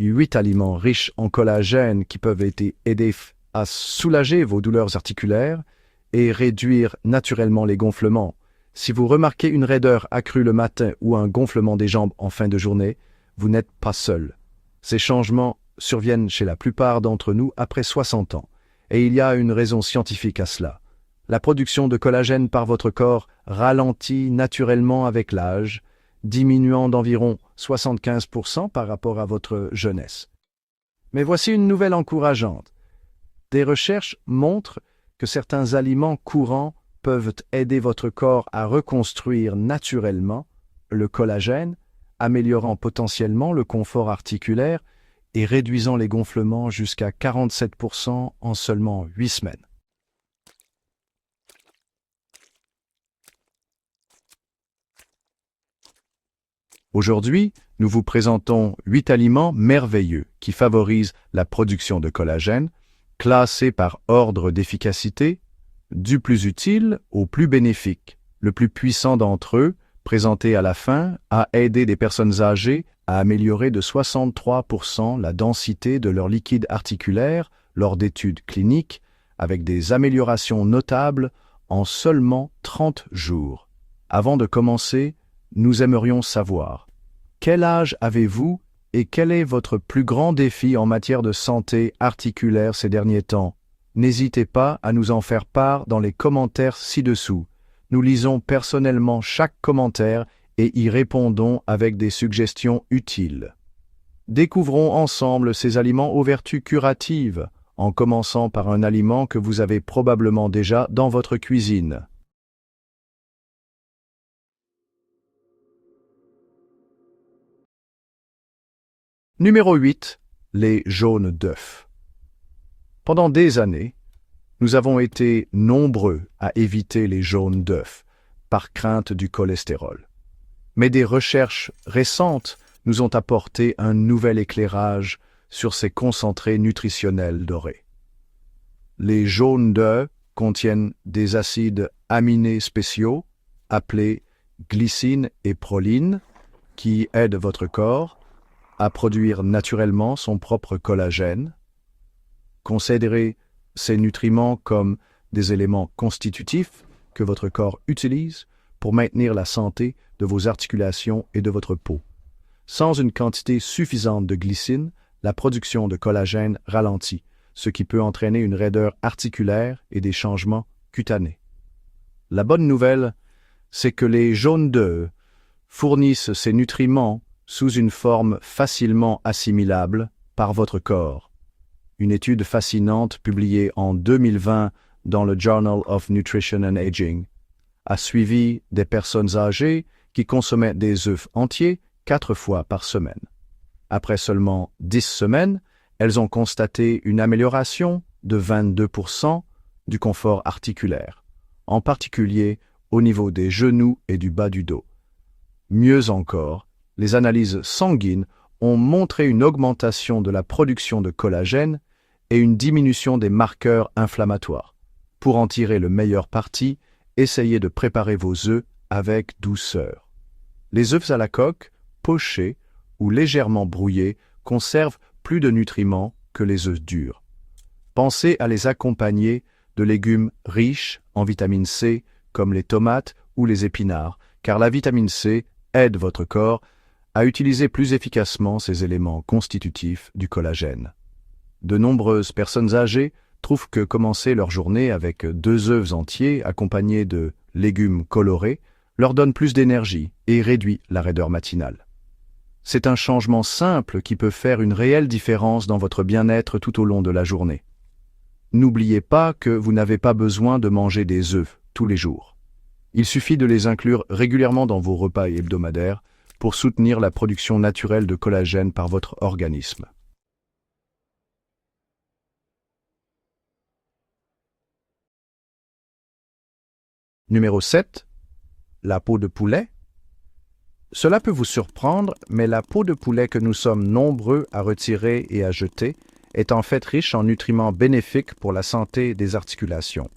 8 aliments riches en collagène qui peuvent aider à soulager vos douleurs articulaires et réduire naturellement les gonflements. Si vous remarquez une raideur accrue le matin ou un gonflement des jambes en fin de journée, vous n'êtes pas seul. Ces changements surviennent chez la plupart d'entre nous après 60 ans, et il y a une raison scientifique à cela. La production de collagène par votre corps ralentit naturellement avec l'âge, diminuant d'environ 75% par rapport à votre jeunesse. Mais voici une nouvelle encourageante. Des recherches montrent que certains aliments courants peuvent aider votre corps à reconstruire naturellement le collagène, améliorant potentiellement le confort articulaire et réduisant les gonflements jusqu'à 47% en seulement 8 semaines. Aujourd'hui, nous vous présentons 8 aliments merveilleux qui favorisent la production de collagène, classés par ordre d'efficacité, du plus utile au plus bénéfique. Le plus puissant d'entre eux, présenté à la fin, a aidé des personnes âgées à améliorer de 63% la densité de leur liquide articulaire lors d'études cliniques, avec des améliorations notables en seulement 30 jours. Avant de commencer, nous aimerions savoir, quel âge avez-vous et quel est votre plus grand défi en matière de santé articulaire ces derniers temps? N'hésitez pas à nous en faire part dans les commentaires ci-dessous. Nous lisons personnellement chaque commentaire et y répondons avec des suggestions utiles. Découvrons ensemble ces aliments aux vertus curatives, en commençant par un aliment que vous avez probablement déjà dans votre cuisine. Numéro 8. Les jaunes d'œufs. Pendant des années, nous avons été nombreux à éviter les jaunes d'œufs par crainte du cholestérol. Mais des recherches récentes nous ont apporté un nouvel éclairage sur ces concentrés nutritionnels dorés. Les jaunes d'œufs contiennent des acides aminés spéciaux appelés glycine et proline qui aident votre corps à produire naturellement son propre collagène. Considérez ces nutriments comme des éléments constitutifs que votre corps utilise pour maintenir la santé de vos articulations et de votre peau. Sans une quantité suffisante de glycine, la production de collagène ralentit, ce qui peut entraîner une raideur articulaire et des changements cutanés. La bonne nouvelle, c'est que les jaunes d'œufs fournissent ces nutriments sous une forme facilement assimilable par votre corps. Une étude fascinante publiée en 2020 dans le Journal of Nutrition and Aging a suivi des personnes âgées qui consommaient des œufs entiers 4 fois par semaine. Après seulement 10 semaines, elles ont constaté une amélioration de 22% du confort articulaire, en particulier au niveau des genoux et du bas du dos. Mieux encore, les analyses sanguines ont montré une augmentation de la production de collagène et une diminution des marqueurs inflammatoires. Pour en tirer le meilleur parti, essayez de préparer vos œufs avec douceur. Les œufs à la coque, pochés ou légèrement brouillés, conservent plus de nutriments que les œufs durs. Pensez à les accompagner de légumes riches en vitamine C, comme les tomates ou les épinards, car la vitamine C aide votre corps à utiliser plus efficacement ces éléments constitutifs du collagène. De nombreuses personnes âgées trouvent que commencer leur journée avec 2 œufs entiers accompagnés de légumes colorés leur donne plus d'énergie et réduit la raideur matinale. C'est un changement simple qui peut faire une réelle différence dans votre bien-être tout au long de la journée. N'oubliez pas que vous n'avez pas besoin de manger des œufs tous les jours. Il suffit de les inclure régulièrement dans vos repas hebdomadaires pour soutenir la production naturelle de collagène par votre organisme. Numéro 7. La peau de poulet. Cela peut vous surprendre, mais la peau de poulet que nous sommes nombreux à retirer et à jeter est en fait riche en nutriments bénéfiques pour la santé des articulations.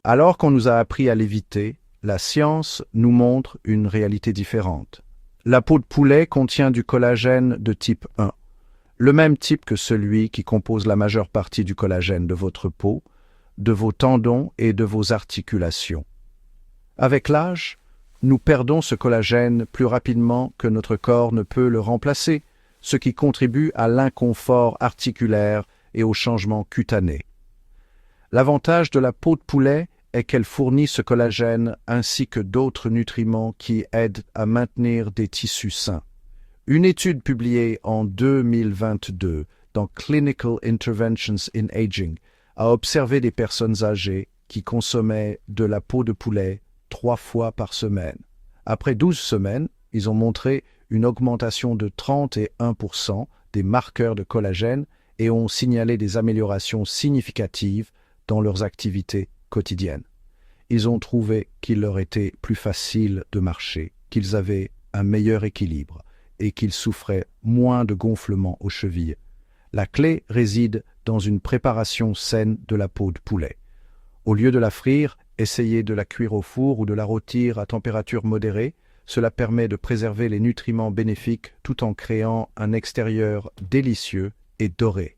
Alors qu'on nous a appris à l'éviter, la science nous montre une réalité différente. La peau de poulet contient du collagène de type 1, le même type que celui qui compose la majeure partie du collagène de votre peau, de vos tendons et de vos articulations. Avec l'âge, nous perdons ce collagène plus rapidement que notre corps ne peut le remplacer, ce qui contribue à l'inconfort articulaire et au changement cutané. L'avantage de la peau de poulet est qu'elle fournit ce collagène ainsi que d'autres nutriments qui aident à maintenir des tissus sains. Une étude publiée en 2022 dans Clinical Interventions in Aging a observé des personnes âgées qui consommaient de la peau de poulet 3 fois par semaine. Après 12 semaines, ils ont montré une augmentation de 31% des marqueurs de collagène et ont signalé des améliorations significatives dans leurs activités quotidiennes. Ils ont trouvé qu'il leur était plus facile de marcher, qu'ils avaient un meilleur équilibre et qu'ils souffraient moins de gonflements aux chevilles. La clé réside dans une préparation saine de la peau de poulet. Au lieu de la frire, essayez de la cuire au four ou de la rôtir à température modérée. Cela permet de préserver les nutriments bénéfiques tout en créant un extérieur délicieux et doré.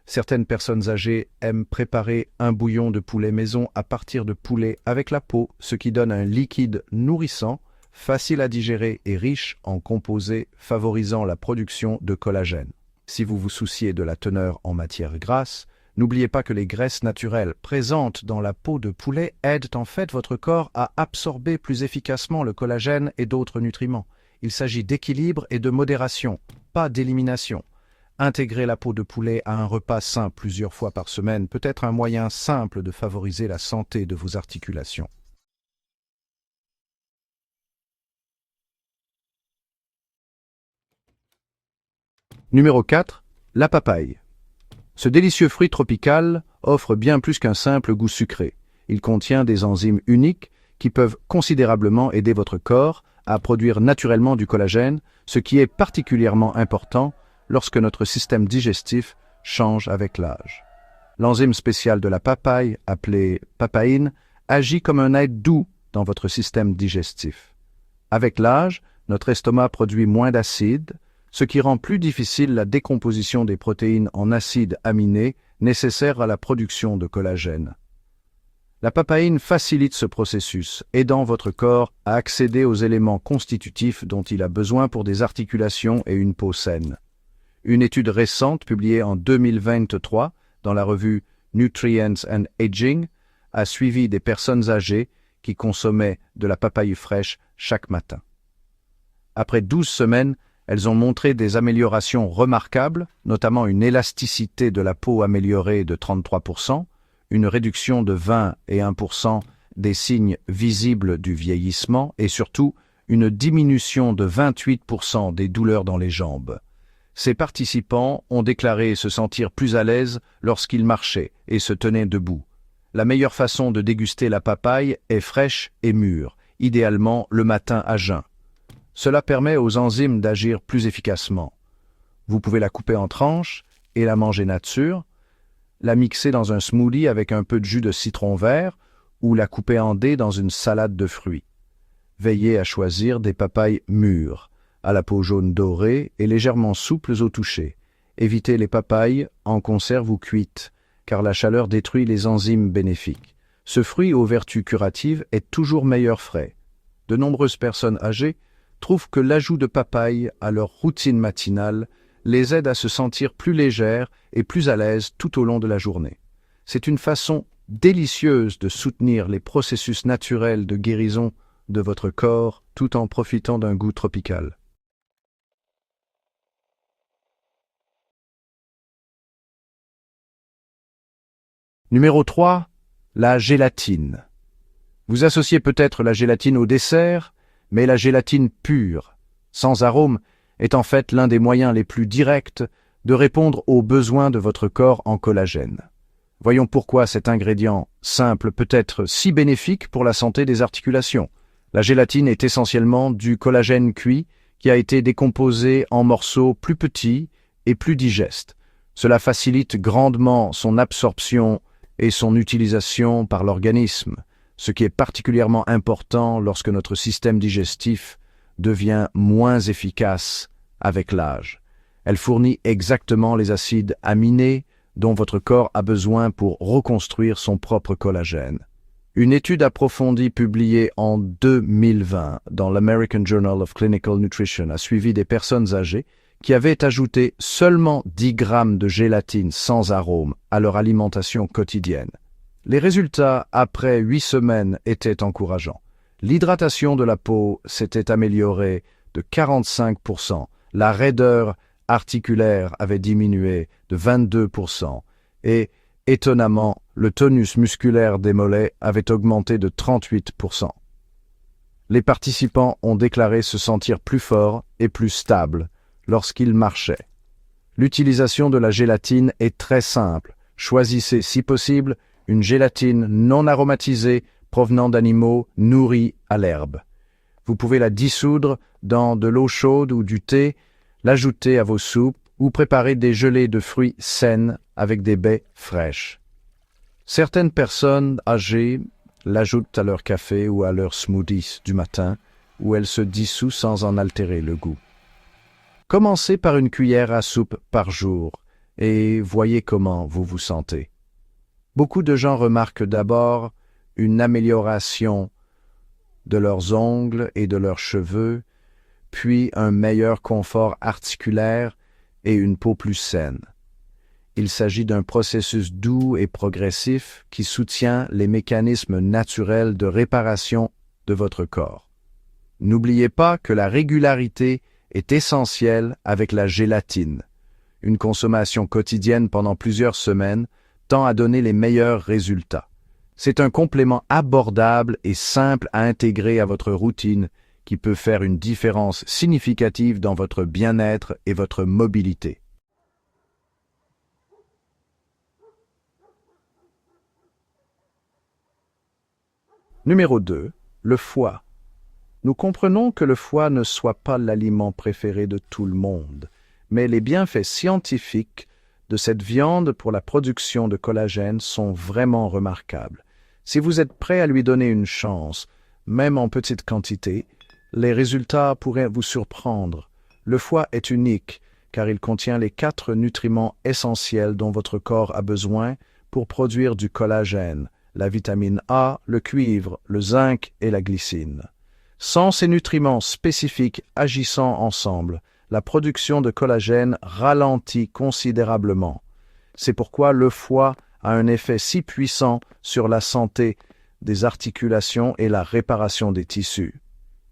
Certaines personnes âgées aiment préparer un bouillon de poulet maison à partir de poulet avec la peau, ce qui donne un liquide nourrissant, facile à digérer et riche en composés favorisant la production de collagène. Si vous vous souciez de la teneur en matière grasse, n'oubliez pas que les graisses naturelles présentes dans la peau de poulet aident en fait votre corps à absorber plus efficacement le collagène et d'autres nutriments. Il s'agit d'équilibre et de modération, pas d'élimination. Intégrer la peau de poulet à un repas sain plusieurs fois par semaine peut être un moyen simple de favoriser la santé de vos articulations. Numéro 4. La papaye. Ce délicieux fruit tropical offre bien plus qu'un simple goût sucré. Il contient des enzymes uniques qui peuvent considérablement aider votre corps à produire naturellement du collagène, ce qui est particulièrement important lorsque notre système digestif change avec l'âge. L'enzyme spéciale de la papaye, appelée papaïne, agit comme un aide doux dans votre système digestif. Avec l'âge, notre estomac produit moins d'acide, ce qui rend plus difficile la décomposition des protéines en acides aminés nécessaires à la production de collagène. La papaïne facilite ce processus, aidant votre corps à accéder aux éléments constitutifs dont il a besoin pour des articulations et une peau saine. Une étude récente publiée en 2023 dans la revue Nutrients and Aging a suivi des personnes âgées qui consommaient de la papaye fraîche chaque matin. Après 12 semaines, elles ont montré des améliorations remarquables, notamment une élasticité de la peau améliorée de 33%, une réduction de 20 et 1% des signes visibles du vieillissement et surtout une diminution de 28% des douleurs dans les jambes. Ces participants ont déclaré se sentir plus à l'aise lorsqu'ils marchaient et se tenaient debout. La meilleure façon de déguster la papaye est fraîche et mûre, idéalement le matin à jeun. Cela permet aux enzymes d'agir plus efficacement. Vous pouvez la couper en tranches et la manger nature, la mixer dans un smoothie avec un peu de jus de citron vert ou la couper en dés dans une salade de fruits. Veillez à choisir des papayes mûres, à la peau jaune dorée et légèrement souples au toucher. Évitez les papayes en conserve ou cuites, car la chaleur détruit les enzymes bénéfiques. Ce fruit aux vertus curatives est toujours meilleur frais. De nombreuses personnes âgées trouvent que l'ajout de papaye à leur routine matinale les aide à se sentir plus légères et plus à l'aise tout au long de la journée. C'est une façon délicieuse de soutenir les processus naturels de guérison de votre corps tout en profitant d'un goût tropical. Numéro 3. La gélatine. Vous associez peut-être la gélatine au dessert, mais la gélatine pure, sans arôme, est en fait l'un des moyens les plus directs de répondre aux besoins de votre corps en collagène. Voyons pourquoi cet ingrédient simple peut être si bénéfique pour la santé des articulations. La gélatine est essentiellement du collagène cuit qui a été décomposé en morceaux plus petits et plus digestes. Cela facilite grandement son absorption et son utilisation par l'organisme, ce qui est particulièrement important lorsque notre système digestif devient moins efficace avec l'âge. Elle fournit exactement les acides aminés dont votre corps a besoin pour reconstruire son propre collagène. Une étude approfondie publiée en 2020 dans l'American Journal of Clinical Nutrition a suivi des personnes âgées qui avaient ajouté seulement 10 grammes de gélatine sans arôme à leur alimentation quotidienne. Les résultats après 8 semaines étaient encourageants. L'hydratation de la peau s'était améliorée de 45%, la raideur articulaire avait diminué de 22% et, étonnamment, le tonus musculaire des mollets avait augmenté de 38%. Les participants ont déclaré se sentir plus forts et plus stables lorsqu'ils marchaient. L'utilisation de la gélatine est très simple. Choisissez, si possible, une gélatine non aromatisée provenant d'animaux nourris à l'herbe. Vous pouvez la dissoudre dans de l'eau chaude ou du thé, l'ajouter à vos soupes ou préparer des gelées de fruits saines avec des baies fraîches. Certaines personnes âgées l'ajoutent à leur café ou à leur smoothie du matin, où elle se dissout sans en altérer le goût. Commencez par une cuillère à soupe par jour et voyez comment vous vous sentez. Beaucoup de gens remarquent d'abord une amélioration de leurs ongles et de leurs cheveux, puis un meilleur confort articulaire et une peau plus saine. Il s'agit d'un processus doux et progressif qui soutient les mécanismes naturels de réparation de votre corps. N'oubliez pas que la régularité est essentielle avec la gélatine. Une consommation quotidienne pendant plusieurs semaines tend à donner les meilleurs résultats. C'est un complément abordable et simple à intégrer à votre routine qui peut faire une différence significative dans votre bien-être et votre mobilité. Numéro 2. Le foie. Nous comprenons que le foie ne soit pas l'aliment préféré de tout le monde, mais les bienfaits scientifiques de cette viande pour la production de collagène sont vraiment remarquables. Si vous êtes prêt à lui donner une chance, même en petite quantité, les résultats pourraient vous surprendre. Le foie est unique car il contient les 4 nutriments essentiels dont votre corps a besoin pour produire du collagène, la vitamine A, le cuivre, le zinc et la glycine. Sans ces nutriments spécifiques agissant ensemble, la production de collagène ralentit considérablement. C'est pourquoi le foie a un effet si puissant sur la santé des articulations et la réparation des tissus.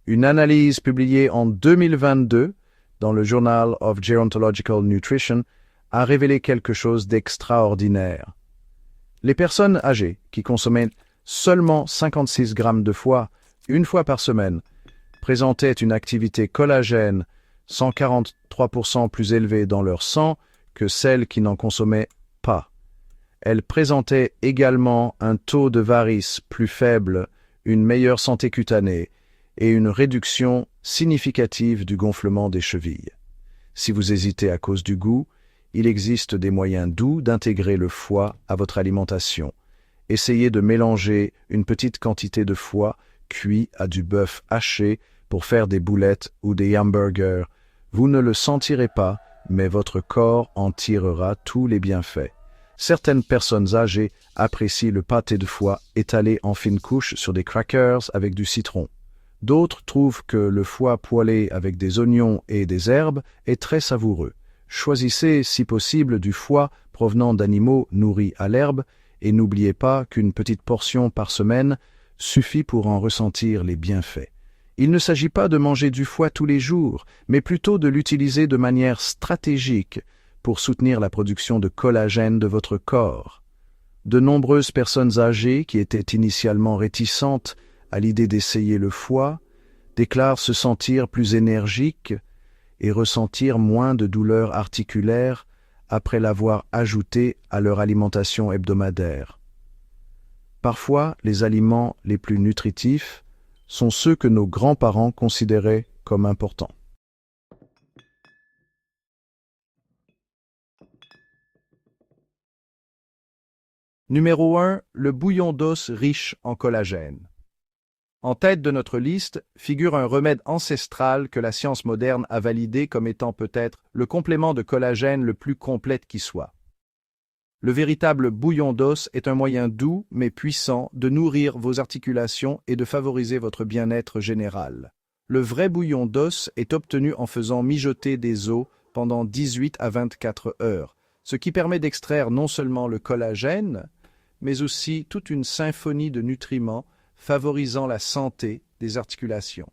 Une analyse publiée en 2022 dans le Journal of Gerontological Nutrition a révélé quelque chose d'extraordinaire. Les personnes âgées qui consommaient seulement 56 grammes de foie une fois par semaine présentaient une activité collagène 143% plus élevée dans leur sang que celles qui n'en consommaient pas. Elles présentaient également un taux de varices plus faible, une meilleure santé cutanée et une réduction significative du gonflement des chevilles. Si vous hésitez à cause du goût, il existe des moyens doux d'intégrer le foie à votre alimentation. Essayez de mélanger une petite quantité de foie cuit à du bœuf haché pour faire des boulettes ou des hamburgers. Vous ne le sentirez pas, mais votre corps en tirera tous les bienfaits. Certaines personnes âgées apprécient le pâté de foie étalé en fines couches sur des crackers avec du citron. D'autres trouvent que le foie poêlé avec des oignons et des herbes est très savoureux. Choisissez, si possible, du foie provenant d'animaux nourris à l'herbe et n'oubliez pas qu'une petite portion par semaine suffit pour en ressentir les bienfaits. Il ne s'agit pas de manger du foie tous les jours, mais plutôt de l'utiliser de manière stratégique pour soutenir la production de collagène de votre corps. De nombreuses personnes âgées qui étaient initialement réticentes à l'idée d'essayer le foie déclarent se sentir plus énergiques et ressentir moins de douleurs articulaires après l'avoir ajouté à leur alimentation hebdomadaire. Parfois, les aliments les plus nutritifs sont ceux que nos grands-parents considéraient comme importants. Numéro 1. Le bouillon d'os riche en collagène. En tête de notre liste figure un remède ancestral que la science moderne a validé comme étant peut-être le complément de collagène le plus complet qui soit. Le véritable bouillon d'os est un moyen doux mais puissant de nourrir vos articulations et de favoriser votre bien-être général. Le vrai bouillon d'os est obtenu en faisant mijoter des os pendant 18 à 24 heures, ce qui permet d'extraire non seulement le collagène, mais aussi toute une symphonie de nutriments favorisant la santé des articulations.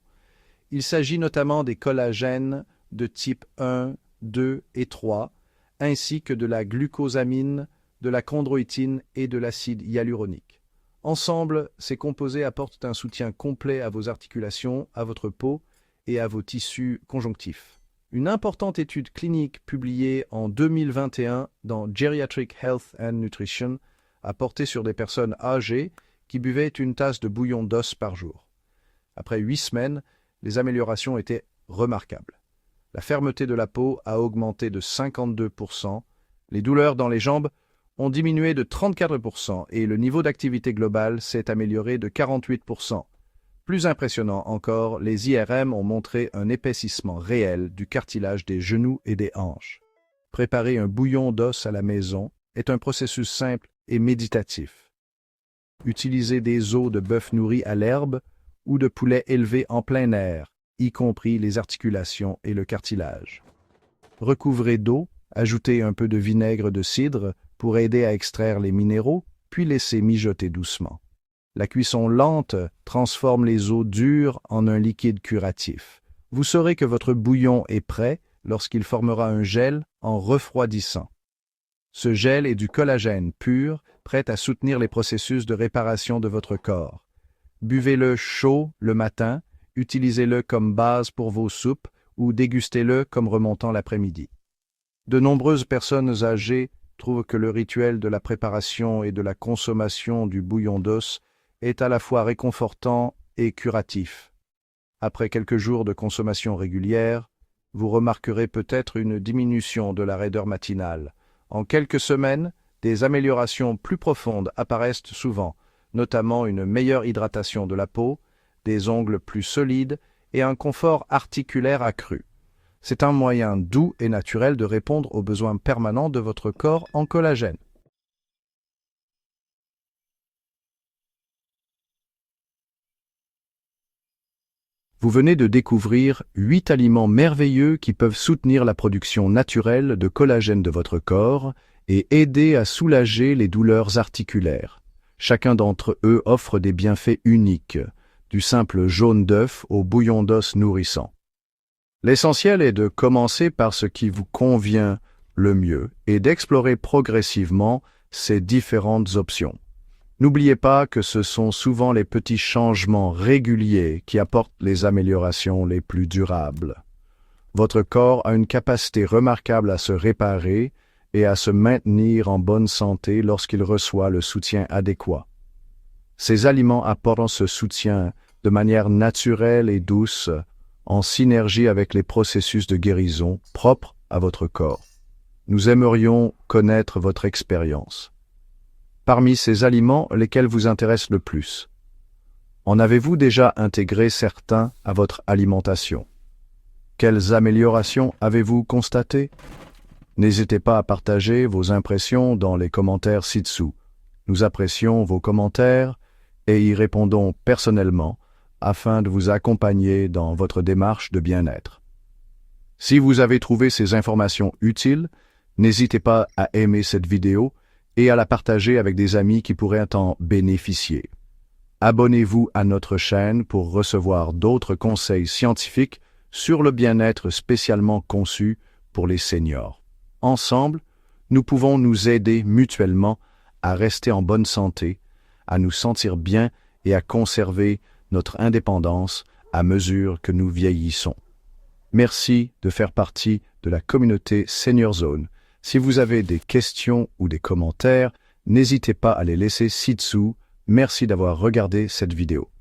Il s'agit notamment des collagènes de type 1, 2 et 3, ainsi que de la glucosamine, de la chondroïtine et de l'acide hyaluronique. Ensemble, ces composés apportent un soutien complet à vos articulations, à votre peau et à vos tissus conjonctifs. Une importante étude clinique publiée en 2021 dans Geriatric Health and Nutrition a porté sur des personnes âgées qui buvaient une tasse de bouillon d'os par jour. Après 8 semaines, les améliorations étaient remarquables. La fermeté de la peau a augmenté de 52%, les douleurs dans les jambes ont diminué de 34% et le niveau d'activité globale s'est amélioré de 48%. Plus impressionnant encore, les IRM ont montré un épaississement réel du cartilage des genoux et des hanches. Préparer un bouillon d'os à la maison est un processus simple et méditatif. Utilisez des os de bœuf nourri à l'herbe ou de poulet élevé en plein air, y compris les articulations et le cartilage. Recouvrez d'eau, ajoutez un peu de vinaigre de cidre pour aider à extraire les minéraux, puis laissez mijoter doucement. La cuisson lente transforme les os durs en un liquide curatif. Vous saurez que votre bouillon est prêt lorsqu'il formera un gel en refroidissant. Ce gel est du collagène pur, prêt à soutenir les processus de réparation de votre corps. Buvez-le chaud le matin, utilisez-le comme base pour vos soupes ou dégustez-le comme remontant l'après-midi. De nombreuses personnes âgées trouvent que le rituel de la préparation et de la consommation du bouillon d'os est à la fois réconfortant et curatif. Après quelques jours de consommation régulière, vous remarquerez peut-être une diminution de la raideur matinale. En quelques semaines, des améliorations plus profondes apparaissent souvent, notamment une meilleure hydratation de la peau, des ongles plus solides et un confort articulaire accru. C'est un moyen doux et naturel de répondre aux besoins permanents de votre corps en collagène. Vous venez de découvrir 8 aliments merveilleux qui peuvent soutenir la production naturelle de collagène de votre corps et aider à soulager les douleurs articulaires. Chacun d'entre eux offre des bienfaits uniques, du simple jaune d'œuf au bouillon d'os nourrissant. L'essentiel est de commencer par ce qui vous convient le mieux et d'explorer progressivement ces différentes options. N'oubliez pas que ce sont souvent les petits changements réguliers qui apportent les améliorations les plus durables. Votre corps a une capacité remarquable à se réparer et à se maintenir en bonne santé lorsqu'il reçoit le soutien adéquat. Ces aliments apportent ce soutien de manière naturelle et douce, en synergie avec les processus de guérison propres à votre corps. Nous aimerions connaître votre expérience. Parmi ces aliments, lesquels vous intéressent le plus? En avez-vous déjà intégré certains à votre alimentation? Quelles améliorations avez-vous constatées? N'hésitez pas à partager vos impressions dans les commentaires ci-dessous. Nous apprécions vos commentaires et y répondons personnellement afin de vous accompagner dans votre démarche de bien-être. Si vous avez trouvé ces informations utiles, n'hésitez pas à aimer cette vidéo et à la partager avec des amis qui pourraient en bénéficier. Abonnez-vous à notre chaîne pour recevoir d'autres conseils scientifiques sur le bien-être spécialement conçus pour les seniors. Ensemble, nous pouvons nous aider mutuellement à rester en bonne santé, à nous sentir bien et à conserver notre indépendance à mesure que nous vieillissons. Merci de faire partie de la communauté Senior Zone. Si vous avez des questions ou des commentaires, n'hésitez pas à les laisser ci-dessous. Merci d'avoir regardé cette vidéo.